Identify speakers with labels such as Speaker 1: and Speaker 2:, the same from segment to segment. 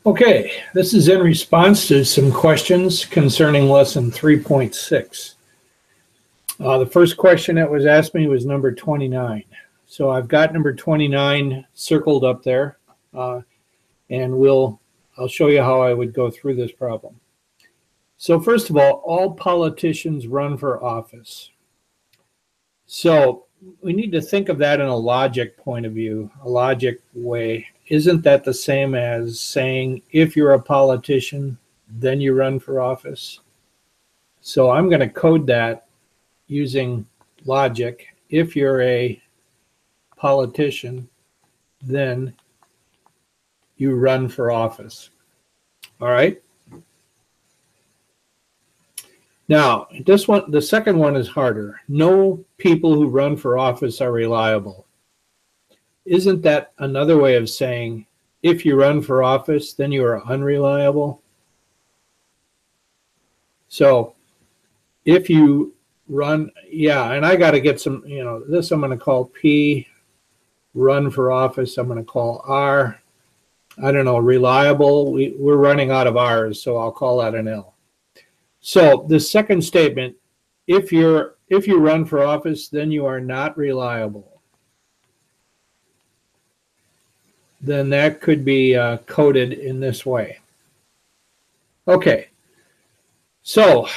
Speaker 1: Okay, this is in response to some questions concerning lesson 3.6. The first question that was asked me was number 29. So I've got number 29 circled up there, and I'll show you how I would go through this problem. So first of all politicians run for office. So we need to think of that in a logic point of view, a logic way. Isn't that the same as saying if you're a politician, then you run for office? So I'm going to code that using logic. If you're a politician, then you run for office. All right. Now, the second one is harder. No people who run for office are reliable. Isn't that another way of saying if you run for office, then you are unreliable? So if you run, yeah, and I got to get some, this I'm going to call P, run for office, I'm going to call R, I don't know, reliable. We're running out of R's, so I'll call that an L. So the second statement, if you run for office, then you are not reliable. Then that could be coded in this way. Okay, so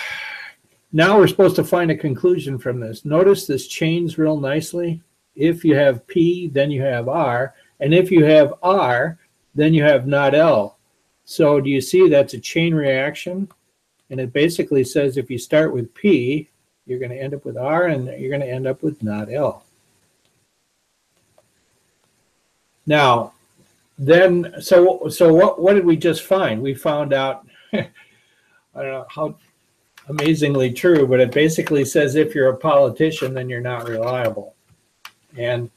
Speaker 1: now we're supposed to find a conclusion from this. Notice this chains real nicely. If you have P, then you have R, and if you have R, then you have not L. So do you see that's a chain reaction? And it basically says if you start with P, you're going to end up with R, and you're going to end up with not L. Now, then, so what did we just find? We found out, I don't know how amazingly true, but it basically says if you're a politician, then you're not reliable. And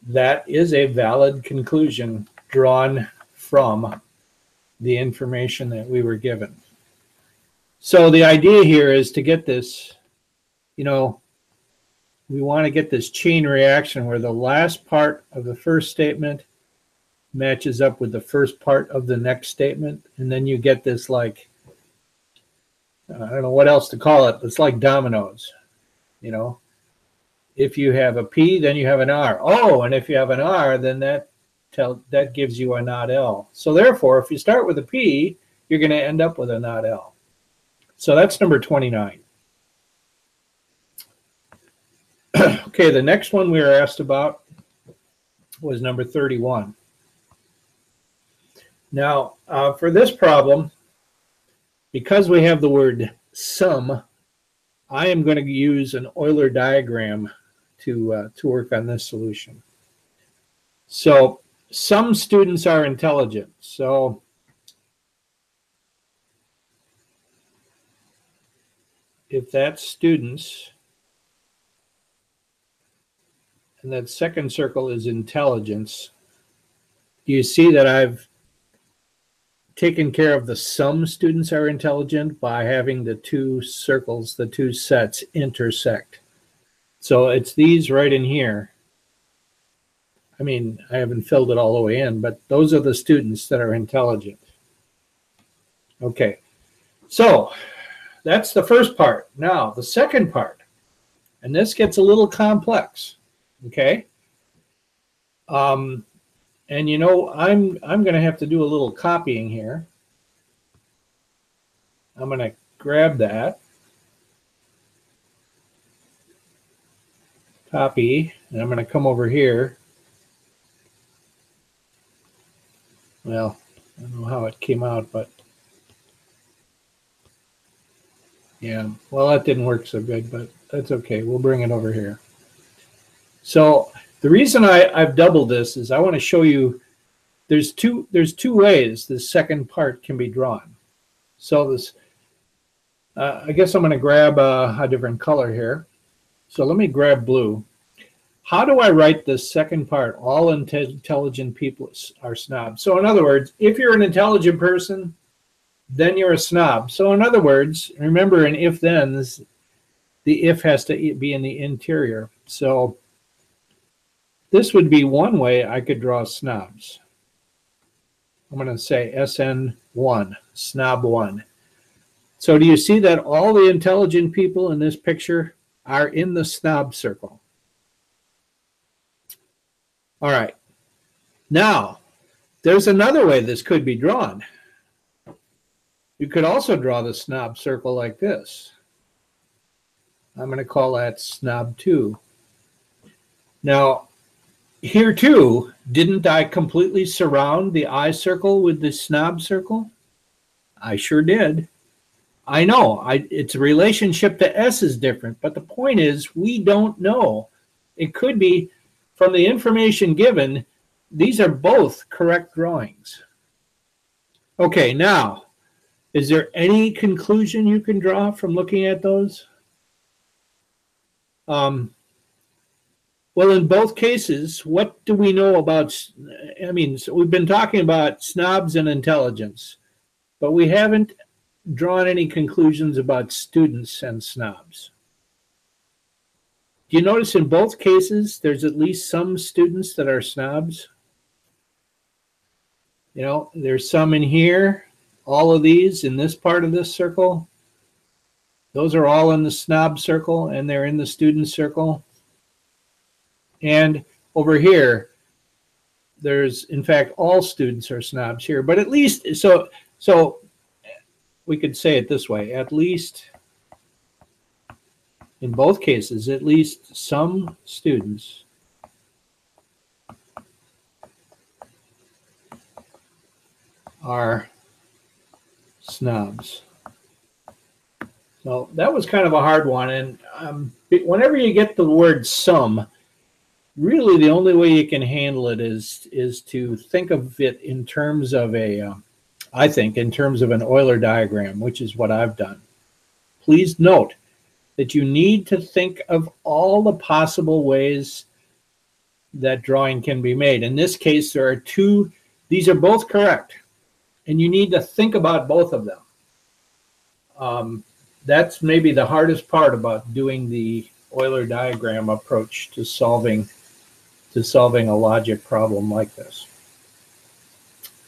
Speaker 1: that is a valid conclusion drawn from the information that we were given. So the idea here is to get this, we want to get this chain reaction where the last part of the first statement matches up with the first part of the next statement, and then you get this, like, I don't know what else to call it. It's like dominoes, If you have a P, then you have an R. Oh, and if you have an R, then that gives you a not L. So therefore, if you start with a P, you're going to end up with a not L. So that's number 29. Okay, the next one we were asked about was number 31. Now, for this problem, because we have the word sum, I am going to use an Euler diagram to work on this solution. So some students are intelligent. So if that's students, and that second circle is intelligence, you see that I've taken care of the some students are intelligent by having the two circles, the two sets intersect. So it's these right in here. I mean, I haven't filled it all the way in, but those are the students that are intelligent. Okay, so that's the first part. Now, the second part, and this gets a little complex, okay? And I'm going to have to do a little copying here. I'm going to grab that, copy, and I'm going to come over here. Well, I don't know how it came out, but yeah, well, that didn't work so good, but that's okay. We'll bring it over here. So the reason I've doubled this is I want to show you there's two ways this second part can be drawn. So this, I guess I'm going to grab a different color here. So let me grab blue. How do I write this second part? All intelligent people are snobs. So in other words, if you're an intelligent person, then you're a snob. So in other words, remember in if-thens, the if has to be in the interior. So this would be one way I could draw snobs. I'm going to say SN1, SNOB1. So do you see that all the intelligent people in this picture are in the SNOB circle? All right. Now, there's another way this could be drawn. You could also draw the SNOB circle like this. I'm going to call that SNOB2. Now, here too, didn't I completely surround the I circle with the SNOB circle? I sure did. I know its relationship to S is different, but the point is we don't know. It could be, from the information given, these are both correct drawings. Okay, now, is there any conclusion you can draw from looking at those? Well, in both cases, what do we know about, so we've been talking about snobs and intelligence, but we haven't drawn any conclusions about students and snobs. Do you notice in both cases, there's at least some students that are snobs? You know, there's some in here, all of these in this part of this circle. Those are all in the snob circle, and they're in the student circle. And over here, there's, in fact, all students are snobs here. But at least, so we could say it this way, at least, in both cases, at least some students are snobs. So that was kind of a hard one. And whenever you get the word some, really the only way you can handle it is to think of it in terms of I think, in terms of an Euler diagram, which is what I've done. Please note that you need to think of all the possible ways that drawing can be made. In this case, there are two. These are both correct, and you need to think about both of them. That's maybe the hardest part about doing the Euler diagram approach to solving a logic problem like this.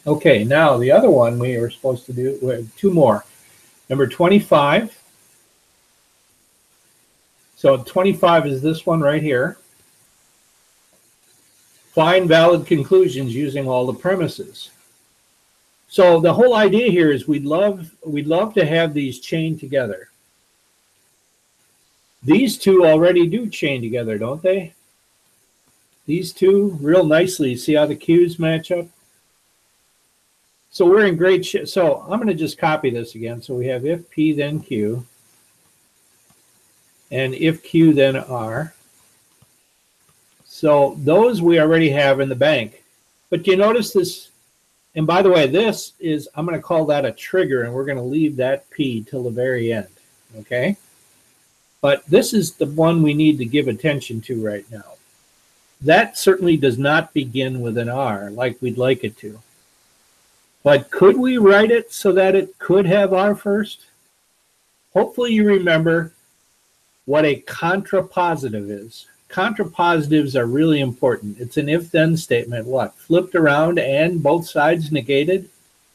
Speaker 1: Okay, now the other one we were supposed to do, we have two more. Number 25. So 25 is this one right here. Find valid conclusions using all the premises. So the whole idea here is we'd love to have these chained together. These two already do chain together, don't they? These two real nicely. See how the Q's match up? So we're in great shape. So I'm going to just copy this again. So we have if P then Q, and if Q then R. So those we already have in the bank. But you notice this, and by the way, this is, I'm going to call that a trigger, and we're going to leave that P till the very end, okay? But this is the one we need to give attention to right now. That certainly does not begin with an R like we'd like it to. But could we write it so that it could have R first? Hopefully you remember what a contrapositive is. Contrapositives are really important. It's an if-then statement, what? Flipped around and both sides negated,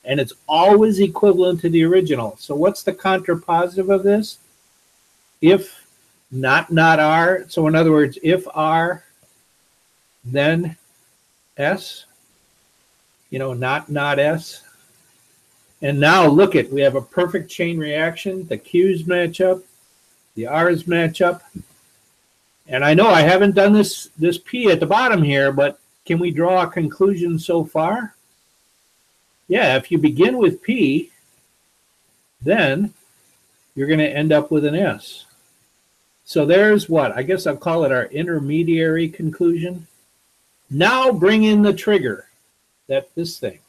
Speaker 1: and it's always equivalent to the original. So what's the contrapositive of this? If not R, so in other words, if R, then S, you know, not S. And now look at, we have a perfect chain reaction. The Q's match up, the R's match up. And I know I haven't done this P at the bottom here, but can we draw a conclusion so far? Yeah, if you begin with P, then you're going to end up with an S. So there's what? I guess I'll call it our intermediary conclusion. Now bring in the trigger, this thing.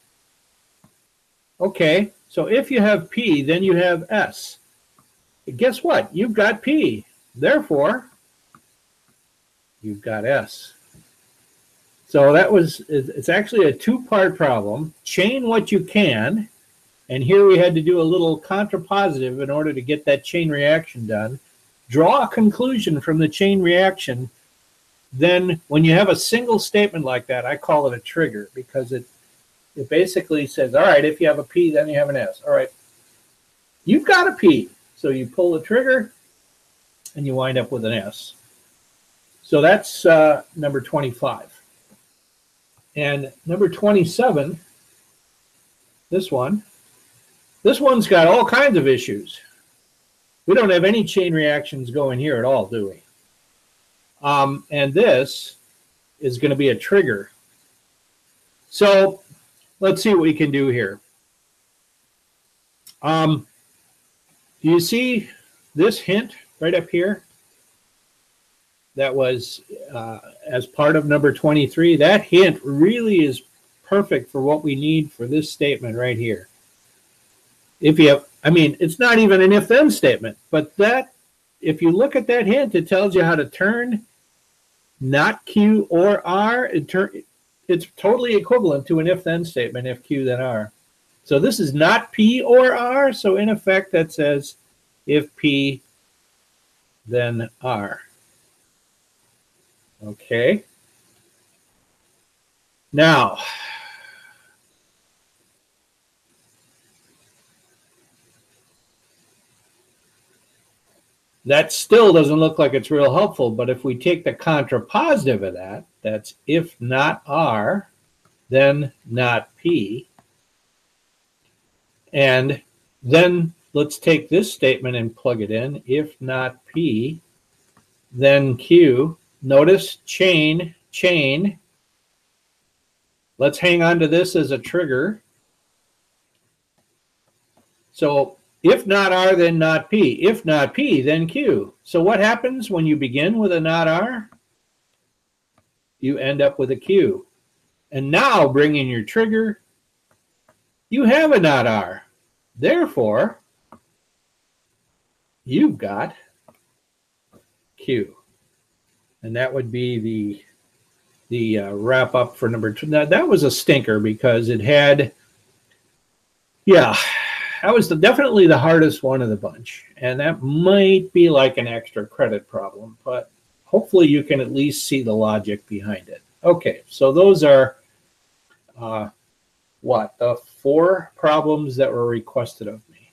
Speaker 1: Okay, so if you have P, then you have S. But guess what? You've got P. Therefore, you've got S. So it's actually a two-part problem. Chain what you can, and here we had to do a little contrapositive in order to get that chain reaction done. Draw a conclusion from the chain reaction. Then when you have a single statement like that, I call it a trigger because it It basically says, all right, if you have a P, then you have an S. All right, you've got a P. So you pull the trigger and you wind up with an S. So that's number 25. And number 27, this one's got all kinds of issues. We don't have any chain reactions going here at all, do we? And this is going to be a trigger. So let's see what we can do here. Do you see this hint right up here? That was as part of number 23. That hint really is perfect for what we need for this statement right here. If you have, I mean, it's not even an if-then statement, but that, if you look at that hint, it tells you how to turn not Q or R. It's totally equivalent to an if-then statement, if Q then R. So this is not P or R, so in effect that says if P then R. Okay. Now, that still doesn't look like it's real helpful, but if we take the contrapositive of that, that's if not R, then not P. And then let's take this statement and plug it in. If not P, then Q. Notice chain, chain. Let's hang on to this as a trigger. So if not R, then not P. If not P, then Q. So what happens when you begin with a not R? You end up with a Q. And now bring in your trigger. You have a not R. Therefore, you've got Q. And that would be the wrap up for number 2. Now, that was a stinker because it had, yeah, that was definitely the hardest one of the bunch. And that might be like an extra credit problem, but hopefully you can at least see the logic behind it. Okay, so those are the 4 problems that were requested of me.